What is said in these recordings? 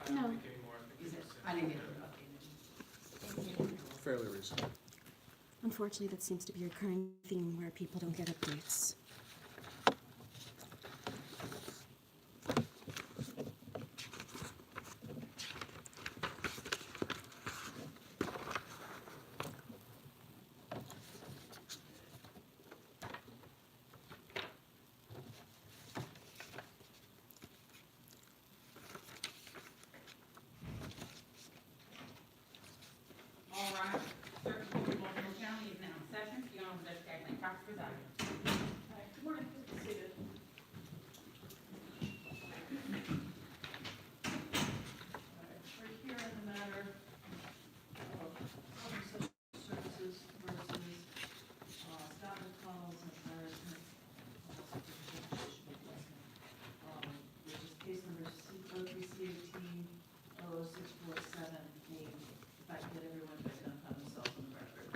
I No. don't think anymore. I think Is it? it's I didn't get simple. it updated. Fairly recent. Unfortunately, that seems to be a recurring theme where people don't get updates. All right, clerk of the Baltimore County is now in session. The Honorable Judge Kathleen Cox presiding. Good morning, please be seated. We're here in the matter of Public Social Services versus Scott McConnell's and Iris which is case number C03C18-00647. If I can get everyone to identify themselves on the record.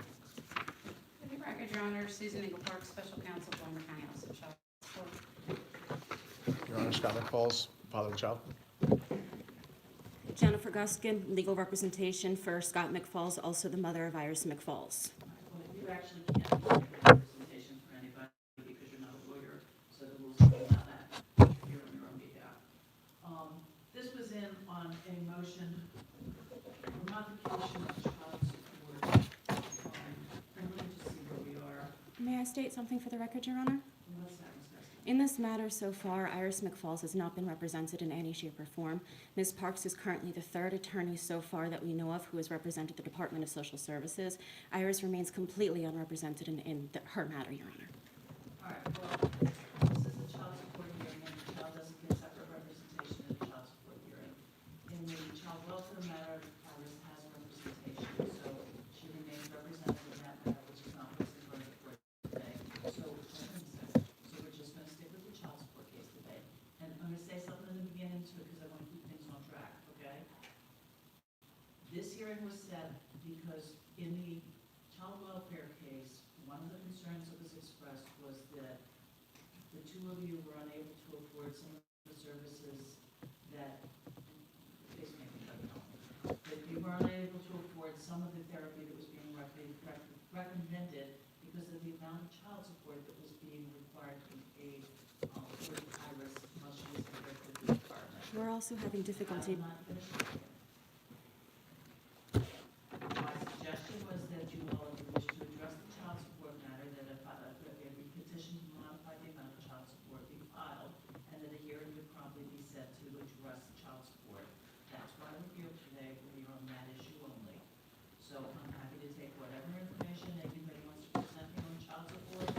For the record, Your Honor, Susan Eagle Park, Special Counsel, Baltimore County Office of Child Support. Your Honor, Scott McFalls, father of the child. Jennifer Guskin, legal representation for Scott McFalls, also the mother of Iris McFalls. Well, you actually can't make a representation for anybody because you're not a lawyer, so the rules don't allow that. You're on your own behalf. This was in on a motion for modification of child support. And let me just see where we are. May I state something for the record, Your Honor? What's that, Ms. Gustin? In this matter so far, Iris McFalls has not been represented in any shape or form. Ms. Parks is currently the third attorney so far that we know of who has represented the Department of Social Services. Iris remains completely unrepresented in her matter, Your Honor. All right, well, this is a child support hearing, and the child doesn't get separate representation in a child support hearing. In the child welfare matter, Iris has representation, so she remains represented in that matter, which is not what's in front of the court today. So, we're just gonna stick with the child support case today. And I'm gonna say something in the beginning too, because I wanna keep things on track, okay? This hearing was set because in the child welfare case, one of the concerns that was expressed was that the two of you were unable to afford some of the services that, please make me shut it down. That you were unable to afford some of the therapy that was being recommended because of the amount of child support that was being required to be paid for Iris while she was here with the department. We're also having difficulty. I'm not finished yet. My suggestion was that you all, if you wish to address the child support matter, that a petition to modify the amount of child support be filed, and that a hearing would probably be set to address the child support. That's why we're here today, we're here on that issue only. So I'm happy to take whatever information anybody wants to present here on child support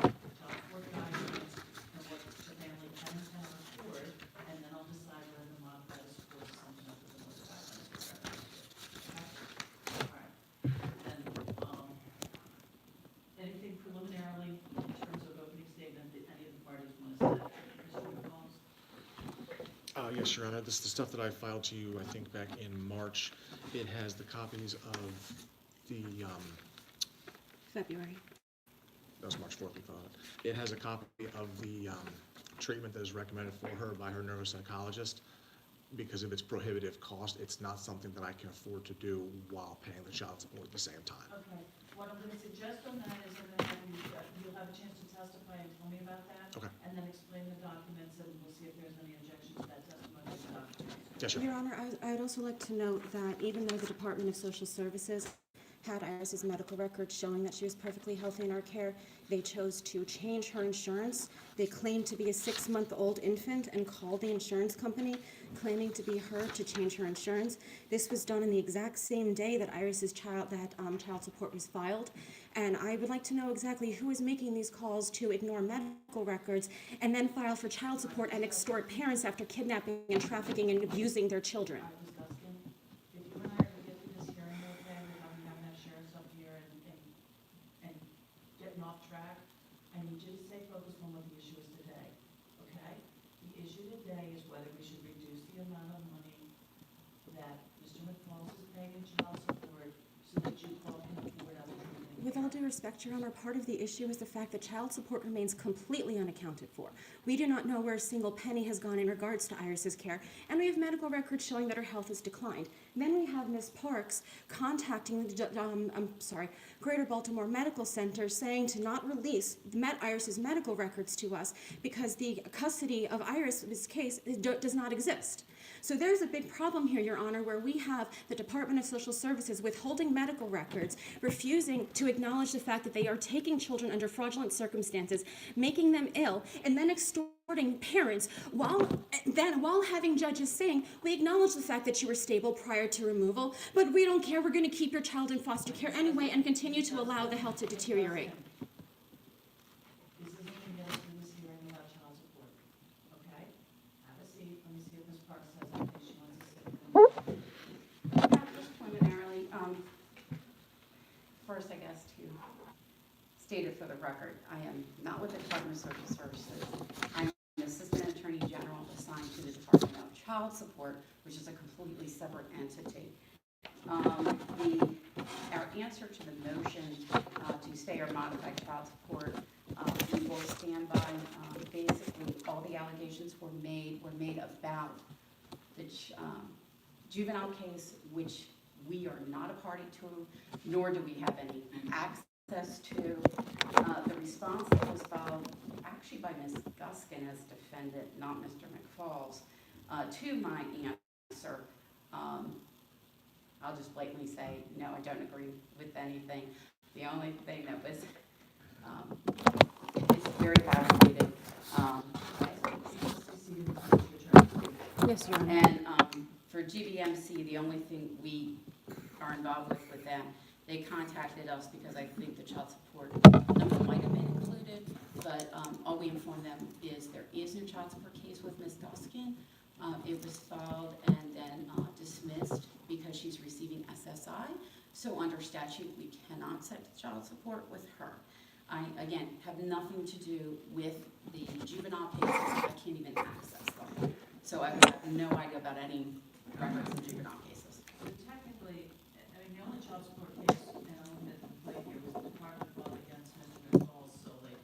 guidelines, and what the family can and cannot afford, and then I'll decide whether to modify the support to something other than what the guidelines are. All right. And, anything preliminarily in terms of opening statement that any of the parties want to say? Mr. McCombs? Yes, Your Honor, this is the stuff that I filed to you, I think, back in March. It has the copies of the, February. that was March 4th we filed it. It has a copy of the treatment that is recommended for her by her neuropsychologist. Because of its prohibitive cost, it's not something that I can afford to do while paying the child support at the same time. Okay, what I'm gonna suggest on that is I'm gonna have you, you'll have a chance to testify and tell me about that. Okay. And then explain the documents, and we'll see if there's any objection to that testimony or documents. Yes, Your sir. Honor, I would also like to note that even though the Department of Social Services had Iris's medical records showing that she was perfectly healthy in our care, they chose to change her insurance. They claimed to be a 6-month-old infant and called the insurance company, claiming to be her to change her insurance. This was done in the exact same day that Iris's child support was filed. And I would like to know exactly who is making these calls to ignore medical records and then file for child support and extort parents after kidnapping and trafficking and abusing their children. All right, Ms. Guskin, if you and I are gonna get through this hearing okay, without me having that sheriff's up here and getting off track, I need you to stay focused on what the issue is today, okay? The issue today is whether we should reduce the amount of money that Mr. McFalls is paying in child support so that you all can afford other treatment With all due respect, Your Honor, part of the issue is the fact that child support remains completely unaccounted for. We do not know where a single penny has gone in regards to Iris's care, and we have medical records showing that her health has declined. Then we have Ms. Parks contacting the Greater Baltimore Medical Center saying to not release Iris's medical records to us because the custody of Iris's case does not exist. So there's a big problem here, Your Honor, where we have the Department of Social Services withholding medical records, refusing to acknowledge the fact that they are taking children under fraudulent circumstances, making them ill, and then extorting parents while having judges saying, we acknowledge the fact that you were stable prior to removal, but we don't care, we're going to keep your child in foster care anyway and continue to allow the health to deteriorate. This isn't going to get us through this hearing about child support, okay? Have a seat, let me see if Ms. Parks has anything she wants to say. Just preliminarily, first, I guess, to state it for the record, I am not with the Department of Social Services. I'm an Assistant Attorney General assigned to the Department of Child Support, which is a completely separate entity. Our answer to the motion to stay or modify child support, we will stand by. Basically, all the allegations were made about the juvenile case, which we are not a party to, nor do we have any access to. The response that was filed, actually by Ms. Guskin as defendant, not Mr. McFalls, to my answer, I'll just blatantly say, no, I don't agree with anything. The only thing that was, it's very fabricated. Yes, Your Honor. And for GBMC, the only thing we are involved with them, they contacted us because I think the child support number might have been included, but all we informed them is there is no child support case with Ms. Guskin. It was filed and then dismissed because she's receiving SSI. So under statute, we cannot set child support with her. I, again, have nothing to do with the juvenile cases. I can't even access them. So I have no idea about any records in juvenile cases. So technically, I mean, the only child support case, and I'll admit the complaint here, was the department filed against Mr. McFalls solely.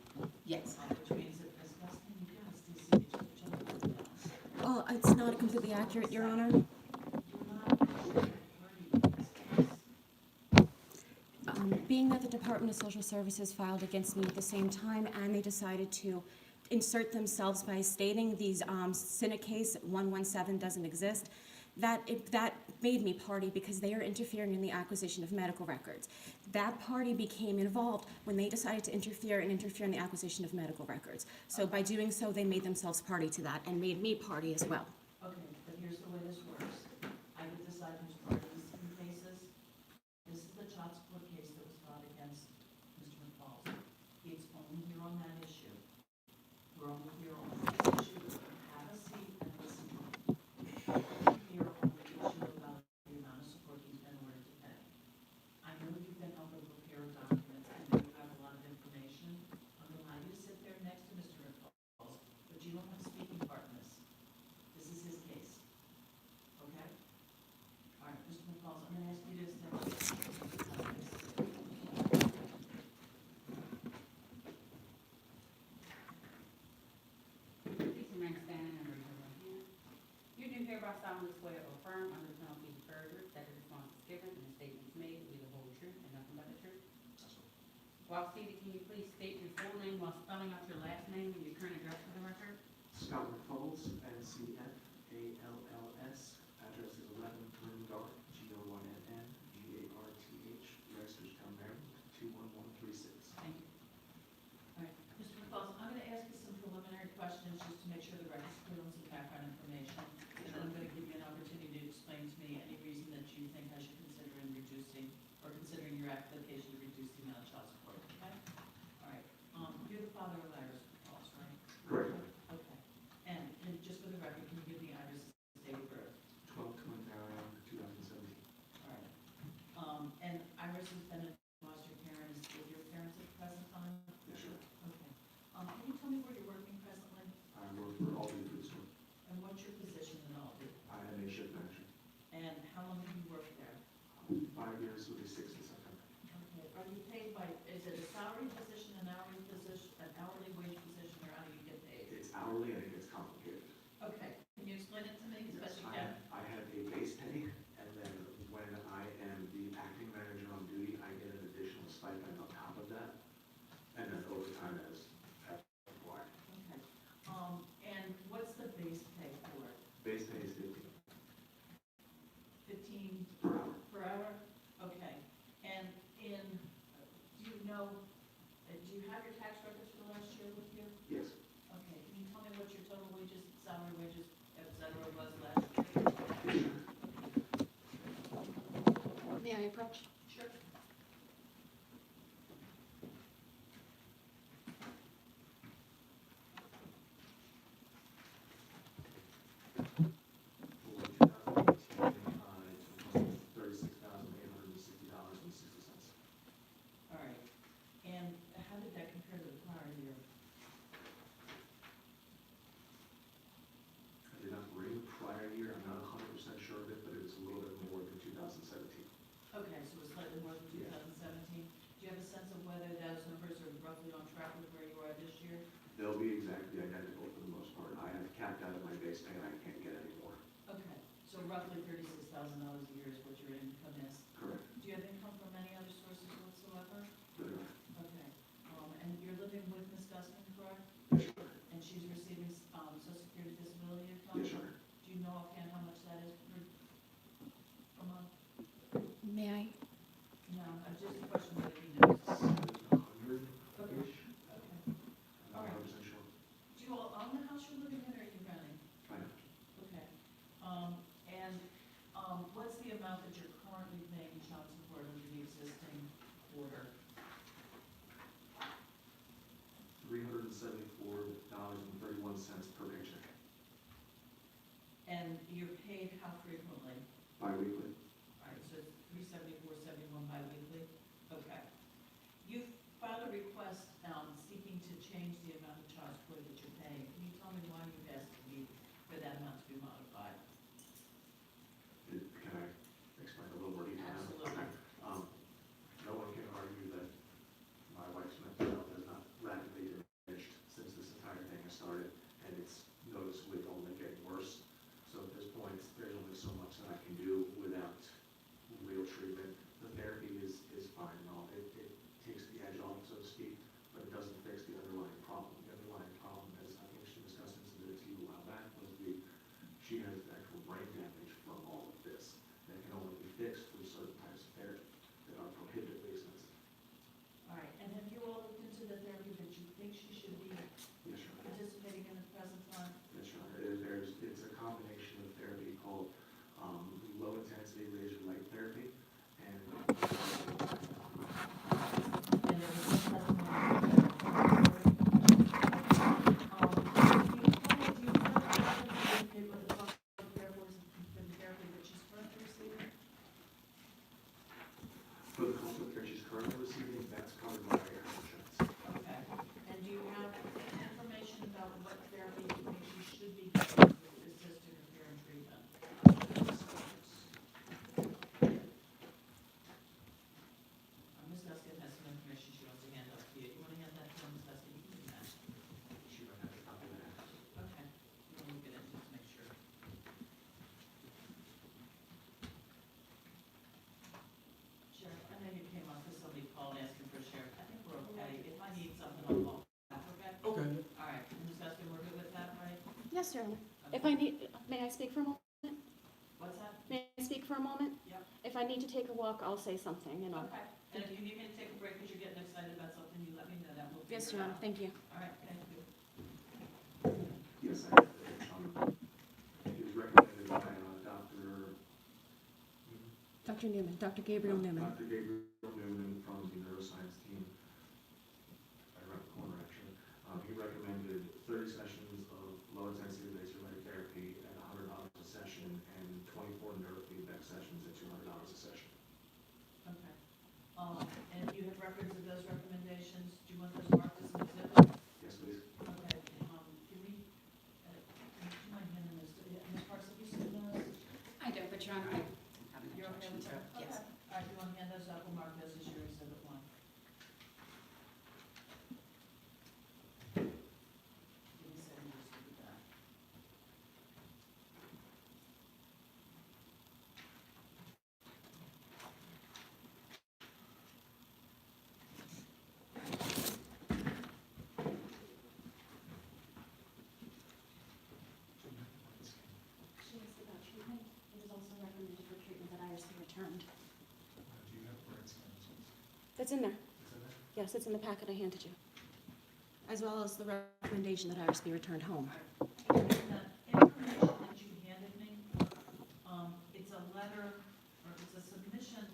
Yes. Which means that Ms. Guskin, you gotta stay seated, your child support down. Well, it's not completely accurate, Your Honor. You're not a party in this case. Being that the Department of Social Services filed against me at the same time, and they decided to insert themselves by stating these Senate case 117 doesn't exist, that made me party because they are interfering in the acquisition of medical records. That party became involved when they decided to interfere in the acquisition of medical records. So by doing so, they made themselves party to that and made me party as well. Okay, but here's the way this works. I can decide who's part of these two cases. This is the child support case that was filed against Mr. McFalls. It's only here on that issue. We're only here on this issue. Have a seat and listen to me. Here on the issue about the amount of support he's been ordered to pay. I know you've been able to prepare documents. I know you have a lot of information. I'm going to allow you to sit there next to Mr. McFalls, but you don't have a speaking part in this. This is his case. Okay? All right, Mr. McFalls, I'm going to ask you to step up. Please remain standing and raise your right hand. You do hereby solemnly swear or affirm under penalty of perjury that the response is given and the statements made will be the whole truth and nothing but the truth. While seated, can you please state your full name while spelling out your last name and your current address for the record? Scott McFalls, NCFALLS, address is 11 Glengarth, GOYNNGARTH, Reisterstown, Maryland, 21136. Thank you. All right, Mr. McFalls, I'm going to ask you some preliminary questions just to make sure the record's clear on some background information. And then I'm going to give you an opportunity to explain to me any reason that you think I should consider in reducing, or considering your application to reduce the amount of child support, okay? All right, you're the father of Iris McFalls, right? Correct. Okay, and just for the record, can May I approach? Sure. For 2018, $36,860.60. All right. And how did that compare to the prior year? I did not bring the prior year, I'm not 100% sure of it, but it was a little bit more than 2017. Okay, so it was slightly more than Yeah. 2017. Do you have a sense of whether those numbers are roughly on track with where you are this year? They'll be exactly identical for the most part. I have capped out of my base pay and I can't get any more. Okay, so roughly $36,000 a year is what your income is. Correct. Do you have income from any other sources whatsoever? Good enough. Okay, and you're living with Ms. Gusman, correct? Yes, Your Honor. And she's receiving, Social Security disability income? Yes, Your Honor. Do you know offhand how much that is per month? May I? No, just a question whether he knows. 700-ish. Okay. I'm not 100% sure. Do you all own the house you're living in, or are you renting? I know. Okay. And, what's the amount that you're currently paying child support under the existing order? $374.31 per paycheck. And you're paid how frequently? Bi-weekly. All right, so it's $374.71 biweekly? Okay. You filed a request, seeking to change the amount of child support that you're paying. Can you tell me why you've asked for that amount to be modified? Can I explain a little more detail? Absolutely. Okay. No one can argue that my wife's mental health has not rapidly diminished since this entire thing has started, and it's noticeably only getting worse. So at this point, there's only so much that I can do without real treatment. The therapy is fine and all. It takes the edge off, so to speak, but it doesn't fix the underlying problem. The underlying problem, as I think she discussed and submitted to you a while back, was she has actual brain damage from all of this that can only be fixed through certain types of therapy that are prohibitively expensive. All right, and have you all looked into the therapy that you think she should be Yes, Your Honor. participating in at the present time? Yes, Your Honor. It's a combination of therapy called low-intensity laser light therapy and And there was no for the cost of care she's currently receiving, that's covered by her health insurance. Okay, and do you have information about what therapy you think she should be getting to assist in her care and treatment? Ms. Guskin has some information she wants to hand out to you. You want to hand that to Ms. Guskin? You can do that. She might have to copy that. Okay, we'll look at it just to make sure. Sheriff, I know you came on because somebody called asking for a sheriff. I think we're okay. If I need something, I'll call back, okay? Okay. All right, Ms. Guskin, we're good with that, right? Yes, Your Honor. If I need, may I speak for a moment? What's that? May I speak for a moment? Yep. If I need to take a walk, I'll say something, you know. Okay, and if you need me to take a break because you're getting excited about something, you let me know that. We'll Yes, figure Your it Honor, out. thank you. All right, thank you. Yes, I have. It was recommended by Dr. Newman, Dr. Gabriel Newman. Dr. Gabriel Newman from the neuroscience team, right around the corner actually. He recommended 30 sessions of low-intensity laser light therapy at $100 a session and 24 neurofeedback sessions at $200 a session. Okay. And you have records of those recommendations? Do you want those marked as an exhibit? Yes, please. Okay, can we, do you mind handing those to, Ms. Parks, have you seen those? I don't, but Your Honor, I have an You're okay objection with to that? it. Yes. Okay. All right, you want to hand those up, we'll mark those as your exhibit one. Give me a second, I'll just do that. She asked about treatment. It was also recommended for treatment that IRC returned. Do you have brain scan results? That's in there. Is that it? Yes, it's in the packet I handed you. As well as the recommendation that IRC be returned home. The information that you handed me, it's a letter, or it's a submission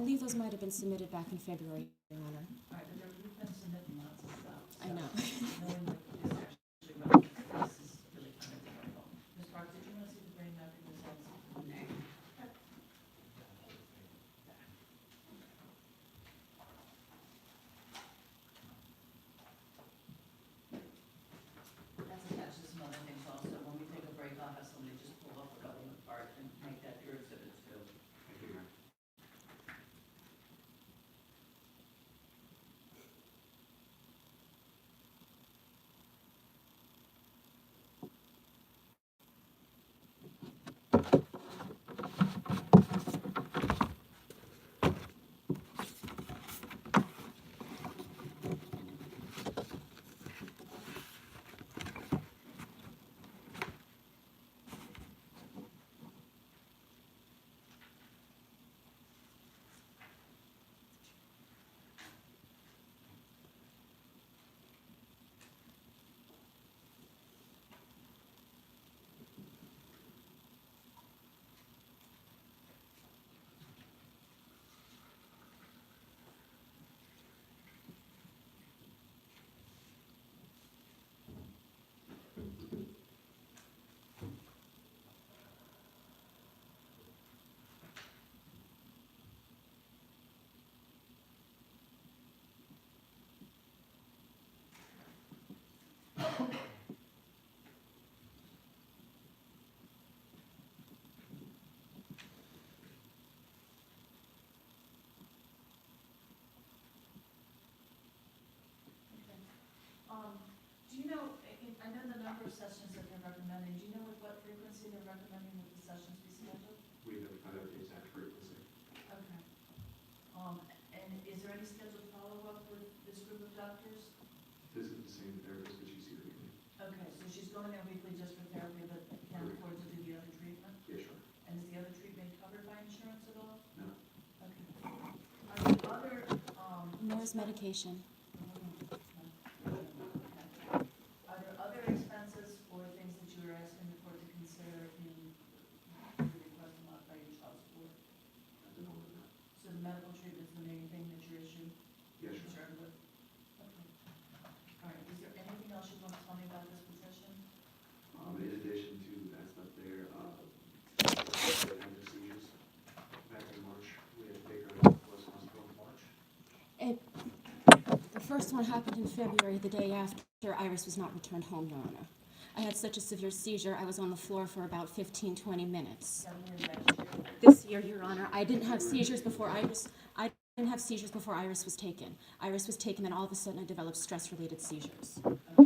believe those might have been submitted back in February, Your Honor. All right, but you've been submitting lots of stuff. I know. Knowing what is actually relevant to this is really kind of difficult. Ms. Parks, did you want to see the brain mapping results? That's attached to some other things also. When we take a break, I'll have somebody just pull up the relevant part and make that your exhibit too. Thank you, Mayor. Do you know, I know the number of sessions that they're recommending, do you know with what frequency they're recommending that the sessions be scheduled? We haven't found out the exact frequency. Okay. And is there any scheduled follow-up with this group of doctors? This is the same therapist that you see weekly. Okay, so she's going there weekly just for therapy, but can't afford to do the other treatment? Yeah, sure. And is the other treatment covered by insurance at all? No. Okay. Are the other, Nurse medication. Are there other expenses or things that you are asking the court to consider in the request to modify your child support? At the moment, no. So the medical treatment is the main thing that you're Yeah, sure. concerned with? Okay. All right, is there anything else you want to tell me about this position? In addition to that stuff there, they had the seizures back in March. We had to take her to West Hospital in March. The first one happened in February, the day after Iris was not returned home, Your Honor. I had such a severe seizure, I was on the floor for about 15, 20 minutes. 7 years next year? This year, Your Honor, I didn't have seizures before Iris was taken. Iris was taken, and all of a sudden I developed stress-related seizures. We took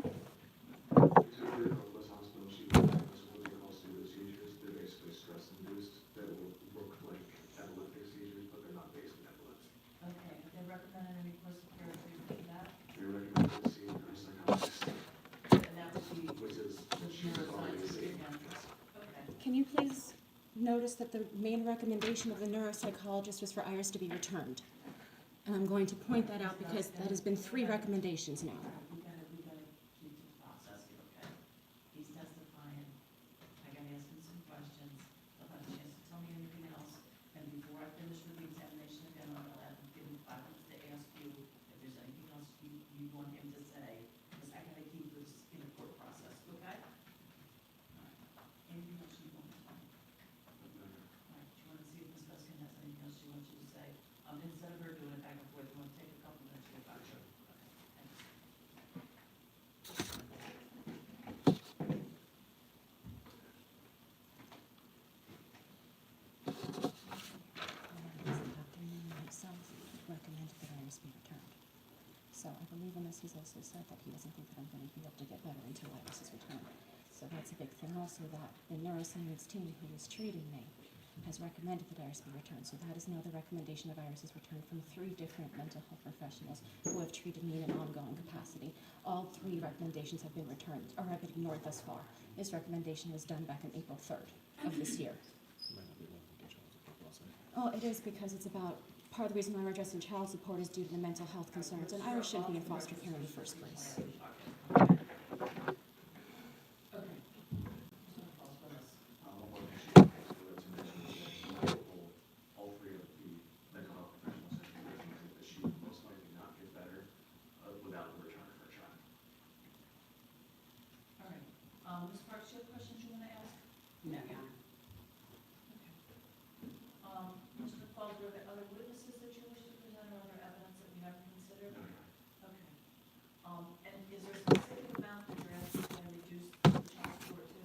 her to West Hospital. She was diagnosed with what they call pseudo seizures. They're basically stress-induced that will look like epileptic seizures, but they're not based in epilepsy. Okay, have they recommended any course of care or treatment for that? They recommend to see a neuropsychologist, And that would be which is, the she's already neuroscientist seen. again? Okay. Can you please notice that the main recommendation of the neuropsychologist was for Iris to be returned? And I'm going to point that out because that has been 3 recommendations now. We gotta keep to the process here, okay? He's testifying, I gotta ask him some questions, he'll have a chance to tell me anything else, and before I finish with the examination again, I'm gonna give him 5 minutes to ask you if there's anything else you want him to say, because I gotta keep this in a court process, okay? All right. Anything else you want to tell me? All right, do you wanna see if Ms. Buskin has anything else she wants you to say? Instead of her doing it back and forth, you wanna take a couple minutes to get back to her? Okay, thank you. Myself recommended that Iris be returned. So I believe in this, he's also said that he doesn't think that I'm going to be able to get better until Iris is returned. So that's a big thing also, that the neuroscience team who is treating me has recommended that Iris be returned. So that is now the recommendation of Iris's return from 3 different mental health professionals who have treated me in an ongoing capacity. All 3 recommendations have been returned, or have been ignored thus far. This recommendation was done back on April 3rd of this year. Oh, it is because it's about, part of the reason why we're addressing child support is due to the mental health concerns, and Iris shouldn't be in foster care in the first place. Okay. So falls with us. One more thing she wanted to mention is that all 3 of the mental health professionals Were there other witnesses that you wish to present or other evidence that we haven't considered? No, Okay. And is there a specific amount that you're asking to reduce the child support to?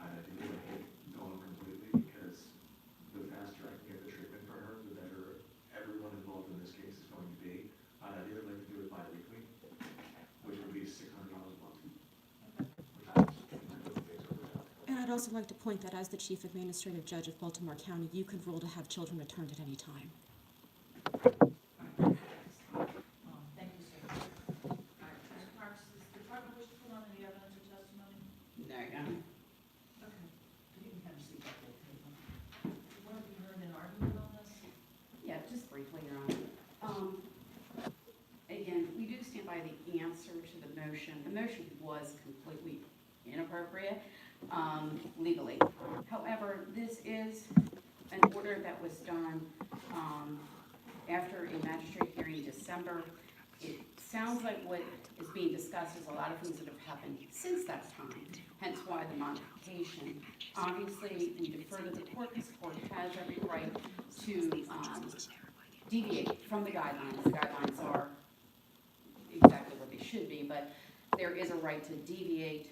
I think it would hit going completely because the faster I can get the treatment for her, the better everyone involved in this case is going to be. I'd either like to do it bi-weekly, which would be $600 a month. Which I don't think is over. And I'd also like to point that as the Chief Administrative Judge of Baltimore County, you could rule to have children returned at any time. Thank you, sir. All right, Mr. Parks, does the department wish to put on any evidence or testimony? No, Okay. You can kind of see that whole thing. What have you heard in argument on this? yeah, just briefly, Your Honor. Again, we do stand by the answer to the motion. The motion was completely inappropriate, legally. However, this is an order that was done, after a magistrate hearing in December. It sounds like what is being discussed is a lot of things that have happened since that time, hence why the modification. Obviously, we defer to the court, because the court has every right to deviate from the guidelines. The guidelines are exactly what they should be, but there is a right to deviate.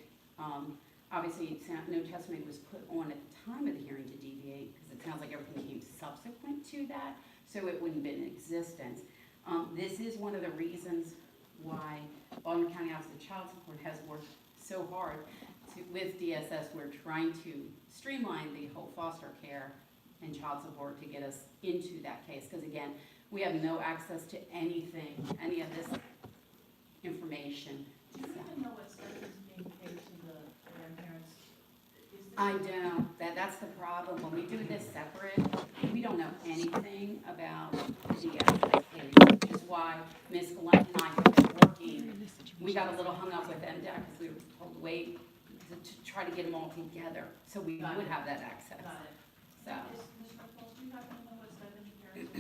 Obviously, no testimony was put on at the time of the hearing to deviate, because it sounds like everything came subsequent to that, so it wouldn't have been in existence. This is one of the reasons why Baltimore County Office of Child Support has worked so hard with DSS. We're trying to streamline the whole foster care and child support to get us into that case, because again, we have no access to anything, any of this information. Do you even know what stipend is being paid to the grandparents? Is this- I don't. That's the problem. When we do this separate, we don't know anything about the DSS case, which is why Ms. Gallant and I have been working. We got a little hung up with MDEC because we were told to wait to try to get them all together, so we Got would it. have that access. Got it. So, Mr. Repulse, do you happen to know what stipend your parents are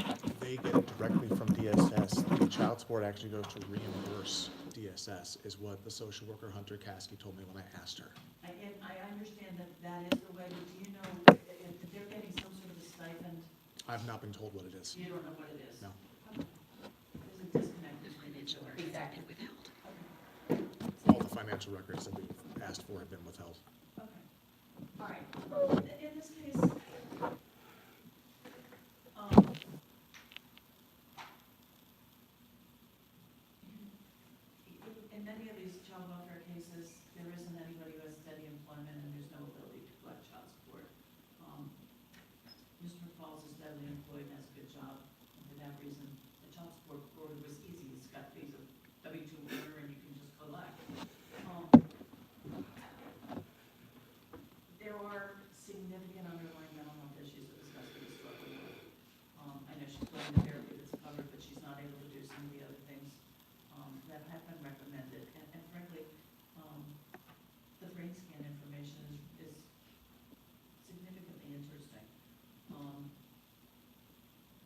getting? They get it directly from DSS. The child support actually goes to reimburse DSS, is what the social worker Hunter Caskey told me when I asked her. And I understand that that is the way, but do you know if they're getting some sort of a stipend? I've not been told what it is. You don't know what it is? No. Okay. There's a disconnect between the two. exactly. Okay. All the financial records that we've asked for have been withheld. Okay. All right. In this case, in many of these child welfare cases, there isn't anybody who has steady employment and there's no ability to collect child support. Mr. Falls is steadily employed and has a good job, and for that reason, the child support order was easy. It's got these W-2 order and you can just collect. There are significant underlying mental health issues that this husband is struggling with. I know she's going to therapy that's covered, but she's not able to do some of the other things that have been recommended. And frankly, the brain scan information is significantly interesting.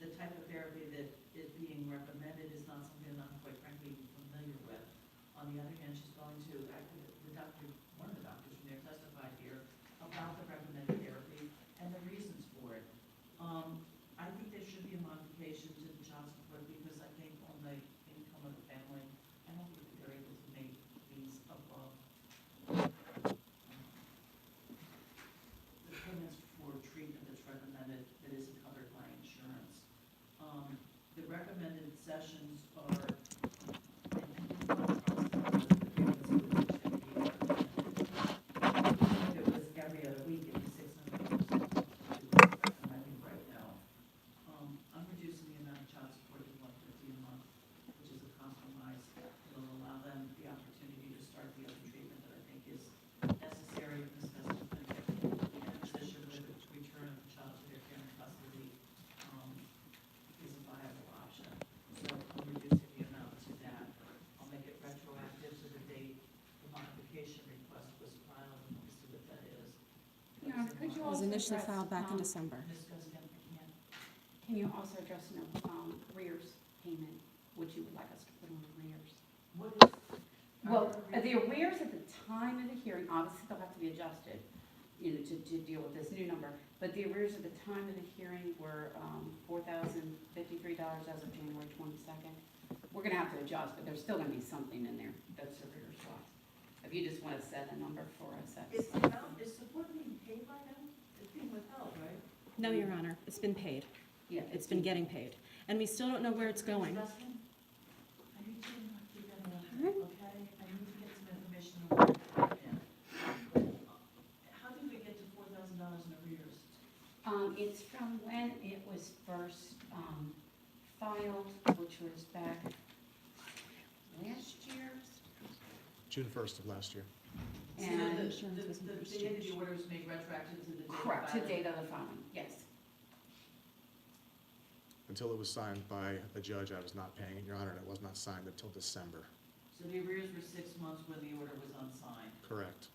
The type of therapy that is being recommended is not something that I'm quite frankly familiar with. On the other hand, she's going to, the doctor, one of the doctors from there testified here about the recommended therapy and the reasons for it. I think there should be a modification to the child support because I think on the income of the family, I don't think that they're able to make these above the payments for treatment that's recommended that isn't covered by insurance. The recommended sessions are if it was every other week, it'd be $600. I think right now, I'm reducing the amount of child support to $150 a month, which is a compromise. It'll allow them the opportunity to start the other treatment that I think is necessary if this husband's been in a position where the return of the child to their parent custody is a viable option. So I'm reducing the amount to that. I'll make it retroactive to the date the modification request was filed, and we'll see what that is. Yeah, could you It was also initially address, filed back in December. Discuss again, yeah. Can you also address arrears payment, which you would like us to put on arrears? What is? Well, the arrears at the time of the hearing, obviously they'll have to be adjusted, to deal with this new number. But the arrears at the time of the hearing were $4,053 as of January 22nd. We're gonna have to adjust, but there's still gonna be something in there that's arrears wise. If you just wanna set a number for us, Is that's, is support being paid by them? It's being withheld, right? No, Your Honor, it's been paid. yeah. It's been getting paid. And we still don't know where it's going. Dustin, I need you to keep that in, Alright. okay? I need to get some information on where it's going. How did we get to $4,000 in arrears? It's from when it was first, filed, which was back last year. June 1st of last year. So And the Insurance was the first date of the changed. order was made retroactive to the date of correct, to filing? date of the filing, yes. Until it was signed by a judge, I was not paying it, Your Honor, and it was not signed until December. So the arrears were 6 months when the order was unsigned. Correct.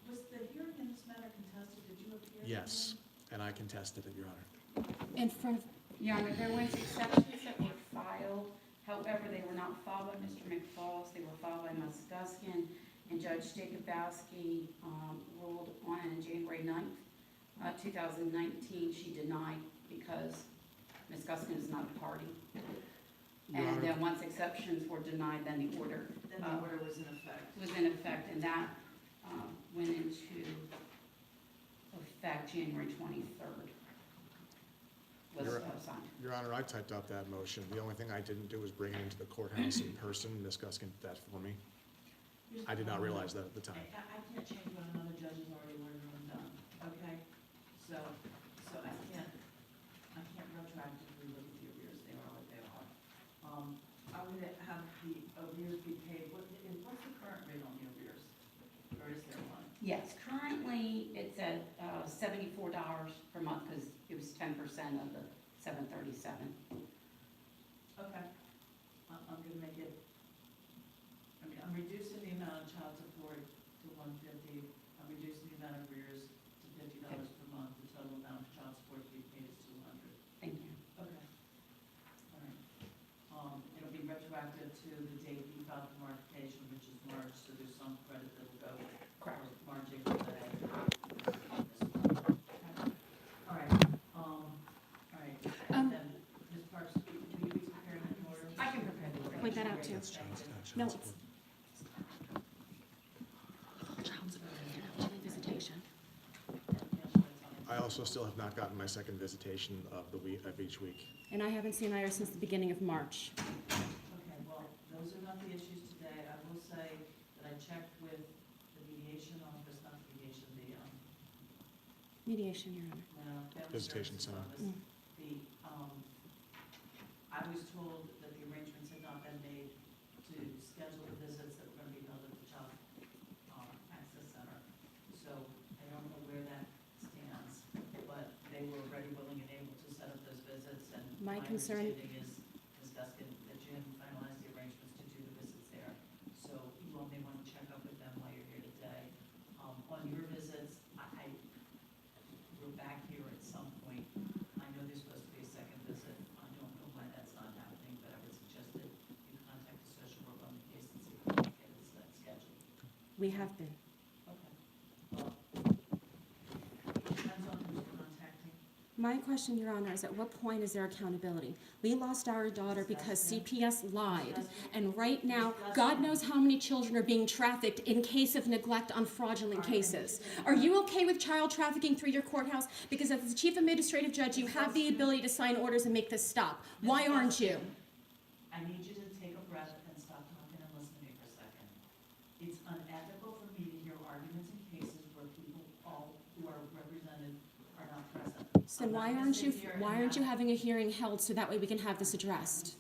Was the hearing in this matter contested? Did you appear? in Yes, it? and I contested it, Your Honor. In front of, Your Honor, there was exceptions that were filed, however, they were not filed by Mr. McFalls, they were filed by Ms. Guskin, and Judge Jacobowski ruled on it on January 9th, 2019. She denied because Ms. Guskin is not a party. Your And Honor, then once exceptions were denied, then the order Then the order was in effect. was in effect, and that went into effect January 23rd. Was Your- signed. Your Honor, I typed up that motion. The only thing I didn't do was bring it into the courthouse in person. Ms. Guskin did that for me. Here's I did the not problem. realize that at the time. I can't change what another judge has already ordered and done, okay? So I can't retroactively look at the arrears, they are what they are. I'm gonna have the arrears be paid, what's the current rate on the arrears? Or is there one? Yes, currently it's at $74 per month because it was 10% of the $737. Okay, I'm gonna make it, I'm reducing the amount of child support to $150, I'm reducing the amount of arrears to $50 per month, the total amount of child support to be paid is $200. Thank you. Okay. All right. It'll be retroactive to the date you filed the modification, which is March, so there's some credit that will go Correct. for March, April, May. All right, all right. And then, Ms. Parks, will you be preparing an order? I can prepare the order. Point that out, too. That's child no, support. it's visitation. I also still have not gotten my second visitation of the week, of each week. And I haven't seen Iris since the beginning of March. Okay, well, those are not the issues today. I will say that I checked with the mediation office, not the mediation, Mediation, Your Honor. Family Visitation Services Center. Office. The, I was told that the arrangements had not been made to schedule the visits that were gonna be held at the Child Access Center. So I don't know where that stands, but they were ready, willing, and able to set up those visits, and My my concern- understanding is, Ms. Guskin, that you haven't finalized the arrangements to do the visits there. So you all may want to check up with them while you're here today. On your visits, we're back here at some point. I know there's supposed to be a second visit. I don't know why that's not happening, but I would suggest that you contact the social worker on the case and see if we can get it scheduled. We have been. Okay. Well, it depends on who's contacting. My question, Your Honor, is at what point is there accountability? We lost our daughter because CPS lied, and right now, God knows how many children are being trafficked in case of neglect on fraudulent cases. Are you okay with child trafficking through your courthouse? Because as the Chief Administrative Judge, you have the ability to sign orders and make this stop. Why aren't you? I need you to take a breath and stop talking and listen to me for a second. It's unethical for me to hear arguments in cases where people all who are represented are not present. So then I'm not why gonna aren't you sit here and having a hearing held so that way we can have this addressed?